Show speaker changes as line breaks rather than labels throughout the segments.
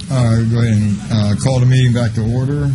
Go ahead and call the meeting back to order.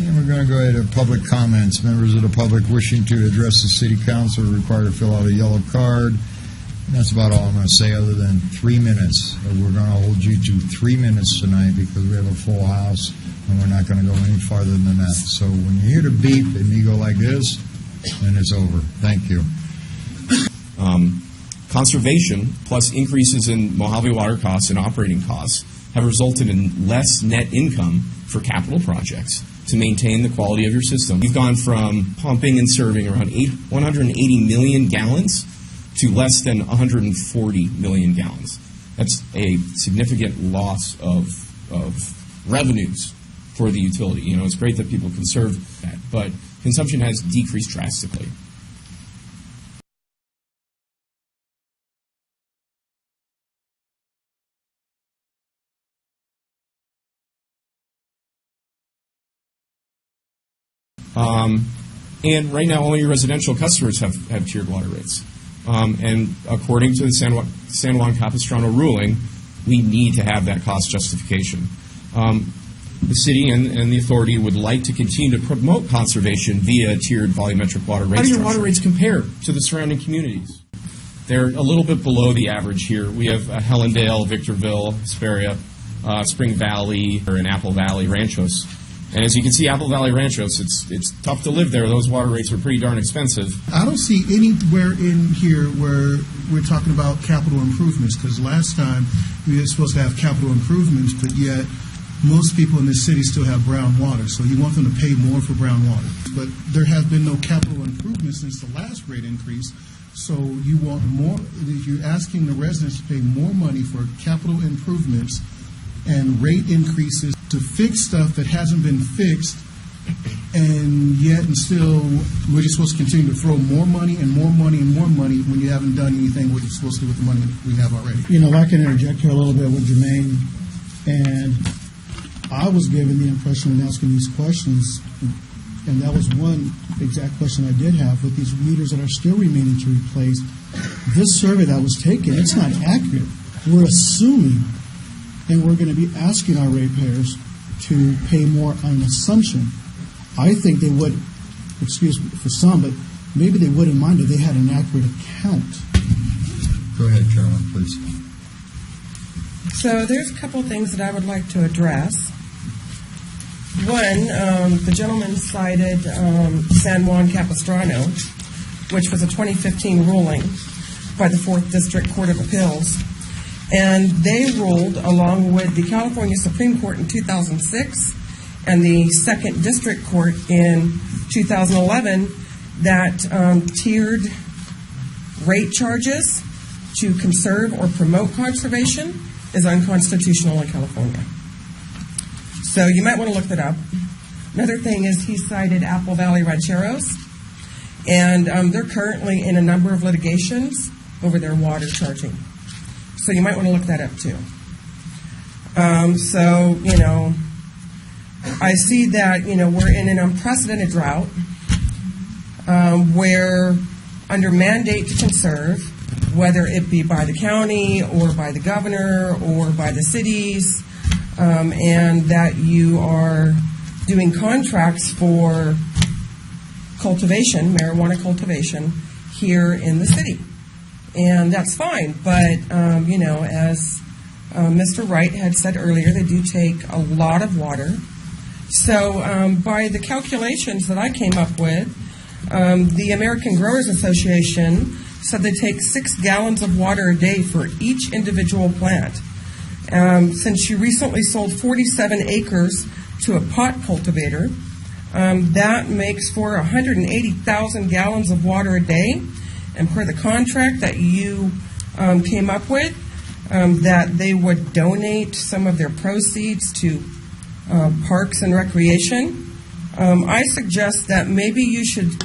And we're going to go ahead to public comments. Members of the public wishing to address the City Council are required to fill out a yellow card. And that's about all I'm going to say other than 3 minutes. We're going to hold you to 3 minutes tonight because we have a full house and we're not going to go any farther than that. So when you hear the beep and me go like this, then it's over. Thank you.
Conservation plus increases in Mojave water costs and operating costs have resulted in less net income for capital projects to maintain the quality of your system. We've gone from pumping and serving around 180 million gallons to less than 140 million gallons. That's a significant loss of revenues for the utility. You know, it's great that people conserve that, but consumption has decreased drastically. And right now, only residential customers have tiered water rates. And according to the San Juan Capistrano ruling, we need to have that cost justification. The city and the authority would like to continue to promote conservation via tiered volumetric water rates. How do your water rates compare to the surrounding communities? They're a little bit below the average here. We have Hellendale, Victorville, Hesperia, Spring Valley, and Apple Valley Ranchos. And as you can see, Apple Valley Ranchos, it's tough to live there. Those water rates are pretty darn expensive.
I don't see anywhere in here where we're talking about capital improvements, because last time we were supposed to have capital improvements, but yet most people in this city still have brown water. So you want them to pay more for brown water. But there have been no capital improvements since the last rate increase. So you want more, you're asking the residents to pay more money for capital improvements and rate increases to fix stuff that hasn't been fixed, and yet and still we're just supposed to continue to throw more money and more money and more money when you haven't done anything what you're supposed to do with the money we have already.
You know, I can interject here a little bit with Jermaine, and I was given the impression when asking these questions, and that was one exact question I did have, with these meters that are still remaining to replace. This survey that was taken, it's not accurate. We're assuming, and we're going to be asking our ratepayers to pay more on an assumption. I think they would, excuse me for some, but maybe they wouldn't mind if they had an accurate account.
Go ahead, Carolyn, please.
So there's a couple things that I would like to address. One, the gentleman cited San Juan Capistrano, which was a 2015 ruling by the 4th District Court of Appeals. And they ruled, along with the California Supreme Court in 2006 and the 2nd District Court in 2011, that tiered rate charges to conserve or promote conservation is unconstitutional in California. So you might want to look that up. Another thing is he cited Apple Valley Rancheros, and they're currently in a number of litigations over their water charging. So you might want to look that up too. So, you know, I see that, you know, we're in an unprecedented drought where under mandate to conserve, whether it be by the county or by the governor or by the cities, and that you are doing contracts for cultivation, marijuana cultivation, here in the city. And that's fine, but, you know, as Mr. Wright had said earlier, they do take a lot of water. So by the calculations that I came up with, the American Growers Association said they take 6 gallons of water a day for each individual plant. Since she recently sold 47 acres to a pot cultivator, that makes for 180,000 gallons of water a day. And per the contract that you came up with, that they would donate some of their proceeds to parks and recreation. I suggest that maybe you should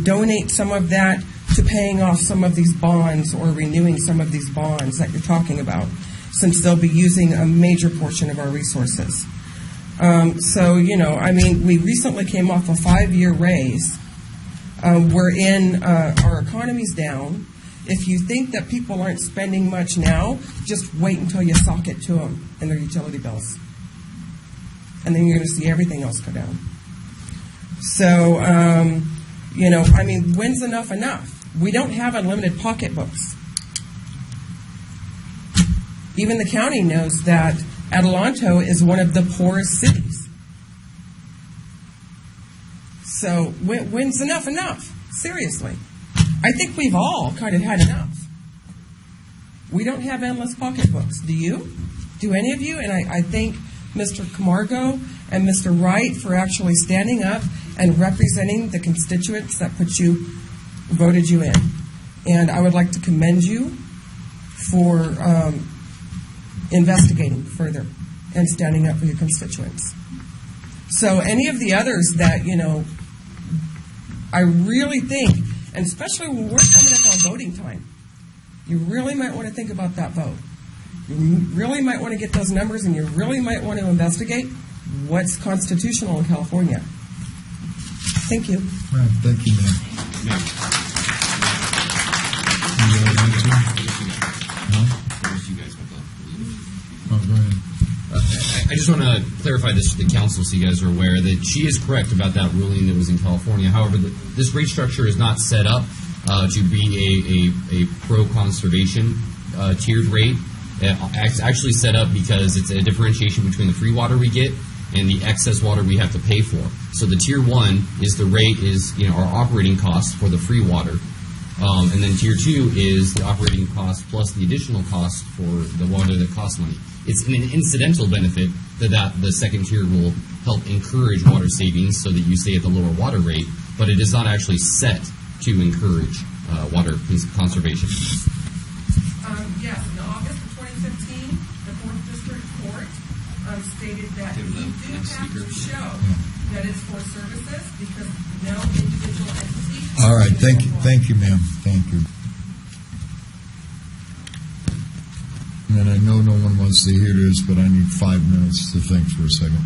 donate some of that to paying off some of these bonds or renewing some of these bonds that you're talking about, since they'll be using a major portion of our resources. So, you know, I mean, we recently came off a 5-year raise. We're in, our economy's down. If you think that people aren't spending much now, just wait until you sock it to them in their utility bills. And then you're going to see everything else go down. So, when's enough enough? We don't have unlimited pocketbooks. Even the county knows that Adelanto is one of the poorest cities. So when's enough enough? Seriously. I think we've all kind of had enough. We don't have endless pocketbooks. Do you? Do any of you? And I thank Mr. Camargo and Mr. Wright for actually standing up and representing the constituents that voted you in. And I would like to commend you for investigating further and standing up for your constituents. So any of the others that, I really think, and especially when we're coming up on voting time, you really might want to think about that vote. You really might want to get those numbers, and you really might want to investigate what's constitutional in California. Thank you.
All right, thank you, ma'am. Oh, go ahead.
I just want to clarify this to the council so you guys are aware that she is correct about that ruling that was in California. However, this rate structure is not set up to be a pro-conservation tiered rate. It's actually set up because it's a differentiation between the free water we get and the excess water we have to pay for. So the tier 1 is the rate is our operating cost for the free water. And then tier 2 is the operating cost plus the additional cost for the water that costs money. It's an incidental benefit that the second tier will help encourage water savings so that you stay at the lower water rate, but it is not actually set to encourage water conservation.
Yes, in August of 2015, the 4th District Court stated that you do have to show that it's for services because no individual entity.
All right, thank you, ma'am. Thank you. And I know no one wants to hear this, but I need 5 minutes to think for a second.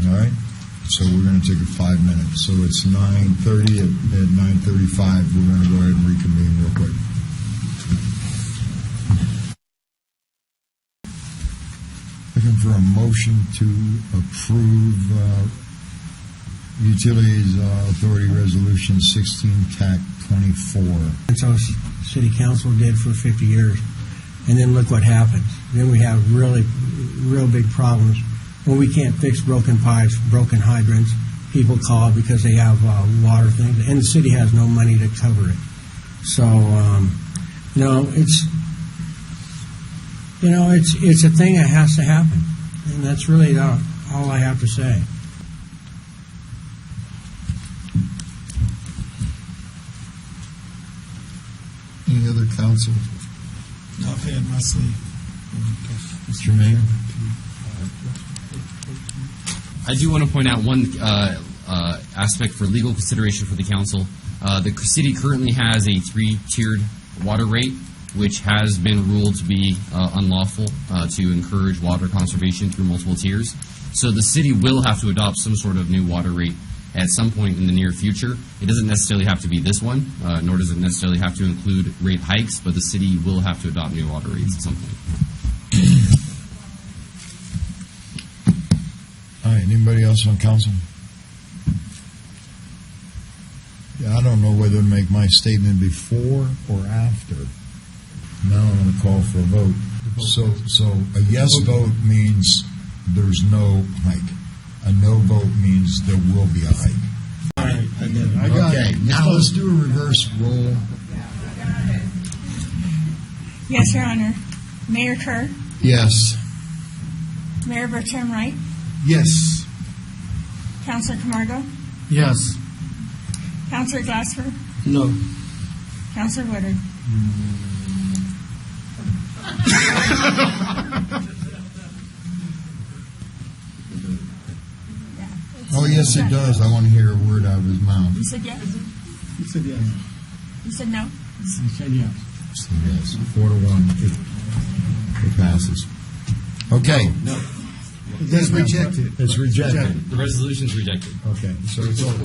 All right? So we're going to take a 5 minutes. So it's 9:30. At 9:35, we're going to go ahead and reconvene real quick. Looking for a motion to approve Utilities Authority Resolution 16 TAC 24.
That's how City Council did for 50 years. And then look what happens. Then we have real big problems when we can't fix broken pipes, broken hydrants. People call because they have water things, and the city has no money to cover it. So, it's a thing that has to happen, and that's really all I have to say.
Any other council?
I've had my say.
Mr. Mayor?
I do want to point out one aspect for legal consideration for the council. The city currently has a 3-tiered water rate, which has been ruled to be unlawful to encourage water conservation through multiple tiers. So the city will have to adopt some sort of new water rate at some point in the near future. It doesn't necessarily have to be this one, nor does it necessarily have to include rate hikes, but the city will have to adopt new water rates at some point.
All right, anybody else on council? Yeah, I don't know whether to make my statement before or after. Now I'm going to call for a vote. So a yes vote means there's no hike. A no vote means there will be a hike.
All right, I got
Okay,
it.
now let's do a reverse roll.
Yes, Your Honor. Mayor Kerr,
Yes.
Mayor Bertram Wright,
Yes.
Councilor Camargo,
Yes.
Councilor Glassford,
No.
Councilor Woodard.
Oh, yes, it does. I want to hear a word out of his mouth.
You said yes?
You said yes.
You said no?
You said yes.
So yes, 4-1. It passes. Okay.
It's rejected.
It's rejected.
The resolution's rejected.
Okay, so it's over.